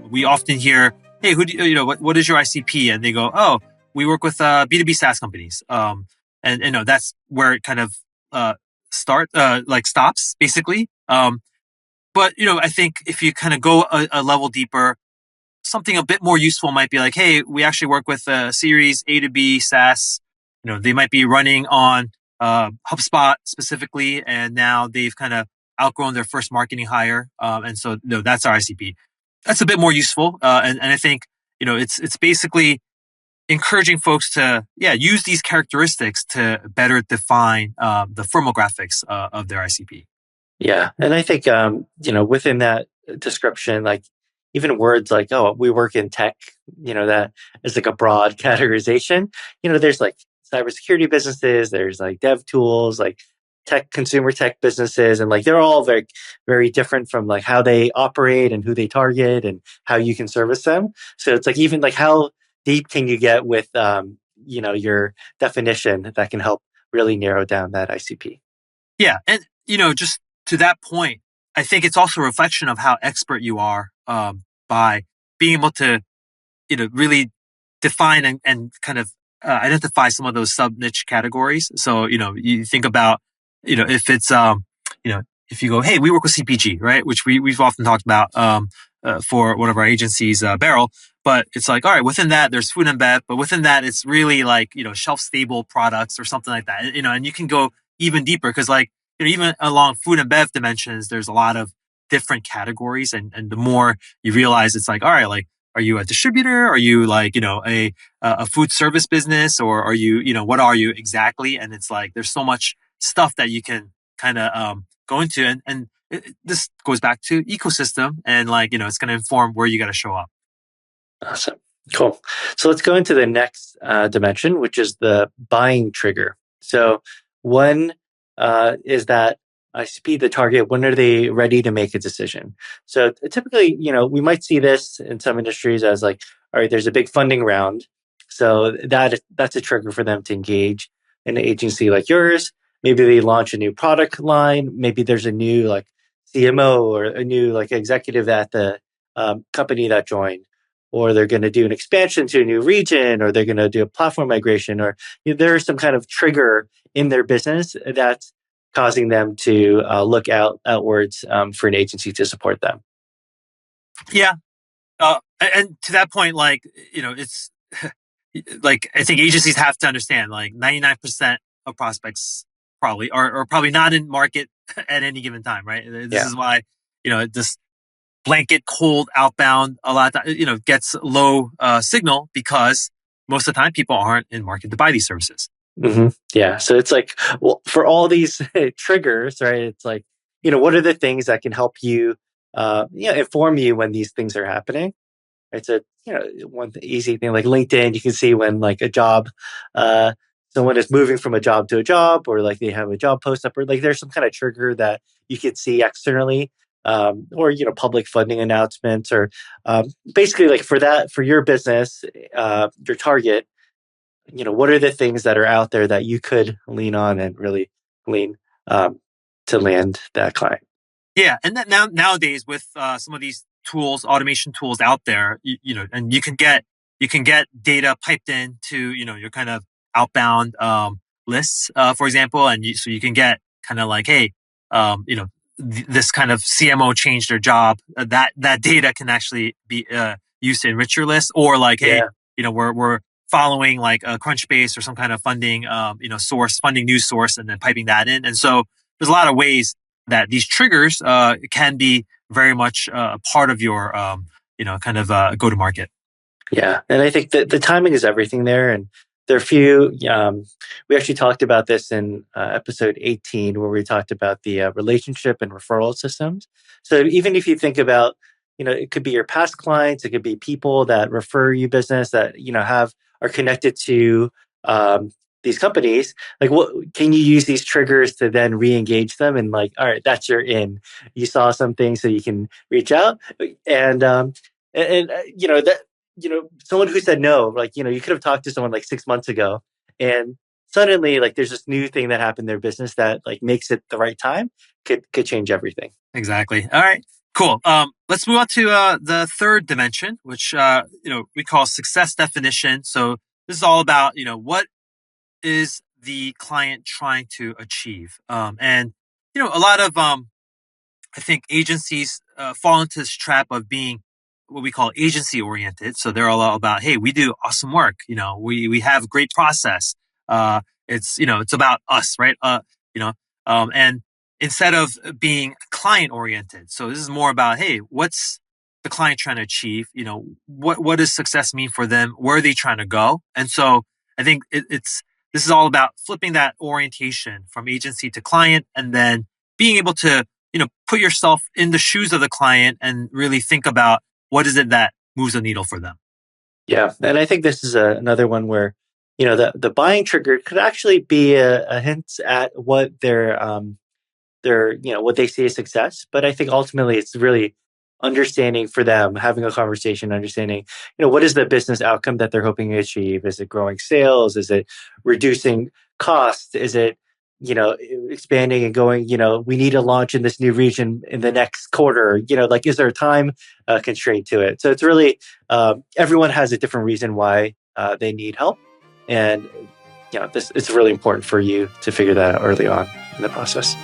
we often hear, hey, who do what is your ICP? And they go, oh, we work with B2B SaaS companies. And that's where it kind of stops basically. But I think if you kind of go a level deeper, something a bit more useful might be like, hey, we actually work with a series A to B SaaS. They might be running on HubSpot specifically, and now they've kind of outgrown their first marketing hire. And so that's our ICP. That's a bit more useful. And I think, it's basically encouraging folks to, use these characteristics to better define the firmographics of their ICP. Yeah. And I think, within that description, like even words like, oh, we work in tech, that is like a broad categorization. There's like cybersecurity businesses, there's like dev tools, like consumer tech businesses, and like they're all very, very different from like how they operate and who they target and how you can service them. So it's like even like how deep can you get with, your definition that can help really narrow down that ICP. Yeah. And, just to that point, I think it's also a reflection of how expert you are by being able to, really define and kind of identify some of those sub niche categories. So, you think about, if it's, if you go, hey, we work with CPG, right? Which we've often talked about for one of our agencies, Barrel. But it's like, all right, within that, there's food and bev, but within that, it's really like, shelf stable products or something like that. And you can go even deeper because like, even along food and bev dimensions, there's a lot of different categories. And the more you realize it's like, all right, like, are you a distributor? Are you like, a food service business, or are you, what are you exactly? And it's like, there's so much stuff that you can kind of go into. And this goes back to ecosystem and like, it's going to inform where you got to show up. Awesome. Cool. So let's go into the next dimension, which is the buying trigger. So when is that ICP, the target, when are they ready to make a decision? So typically, we might see this in some industries as like, all right, there's a big funding round. So that's a trigger for them to engage in an agency like yours. Maybe they launch a new product line. Maybe there's a new like CMO or a new like executive at the company that joined, or they're going to do an expansion to a new region, or they're going to do a platform migration, or there's some kind of trigger in their business that's causing them to look outwards for an agency to support them. Yeah. And to that point, like, it's like, I think agencies have to understand like 99% of prospects probably are probably not in market at any given time, right? This is why, this blanket cold outbound a lot of gets low signal because most of the time people aren't in market to buy these services. Mm-hmm. Yeah. So it's like, well, for all these triggers, right? It's like, what are the things that can help you, inform you when these things are happening? Right. So, one easy thing like LinkedIn, you can see when like a job, someone is moving from a job to a job, or like they have a job post up, or like there's some kind of trigger that you could see externally, or, public funding announcements, or basically like for your business, your target, what are the things that are out there that you could lean on and really lean to land that client? Yeah. And that nowadays with some of these tools, automation tools out there, and you can get data piped into, your kind of outbound lists, for example. And so you can get kind of like, hey, this kind of CMO changed their job. That data can actually be used to enrich your list, or like, hey, we're following like a Crunchbase or some kind of funding, funding news source, and then piping that in. And so there's a lot of ways that these triggers can be very much a part of your, kind of go to market. Yeah, and I think that the timing is everything there. And there are a few. We actually talked about this in episode 18, where we talked about the relationship and referral systems. So even if you think about, it could be your past clients, it could be people that refer you business that are connected to these companies. Like, what can you use these triggers to then re-engage them? And like, all right, that's your in. You saw something, so you can reach out, and that. Someone who said no, like, you could have talked to someone like 6 months ago, and suddenly like there's this new thing that happened in their business that like makes it the right time, could change everything. Exactly. All right. Cool. Let's move on to the third dimension, which we call success definition. So this is all about what is the client trying to achieve, and a lot of I think agencies fall into this trap of being what we call agency oriented. So they're all about, hey, we do awesome work. We have great process. It's about us, right? You know, and instead of being client oriented. So this is more about, hey, what's the client trying to achieve? What does success mean for them? Where are they trying to go? And so I think it's this is all about flipping that orientation from agency to client, and then being able to put yourself in the shoes of the client and really think about what is it that moves the needle for them. Yeah, and I think this is another one where the buying trigger could actually be a hint at what their what they see as success. But I think ultimately it's really understanding for them, having a conversation, understanding what is the business outcome that they're hoping to achieve. Is it growing sales? Is it reducing costs? Is it expanding and going, we need to launch in this new region in the next quarter, like, is there a time constraint to it? So it's really everyone has a different reason why they need help, and this it's really important for you to figure that out early on in the process.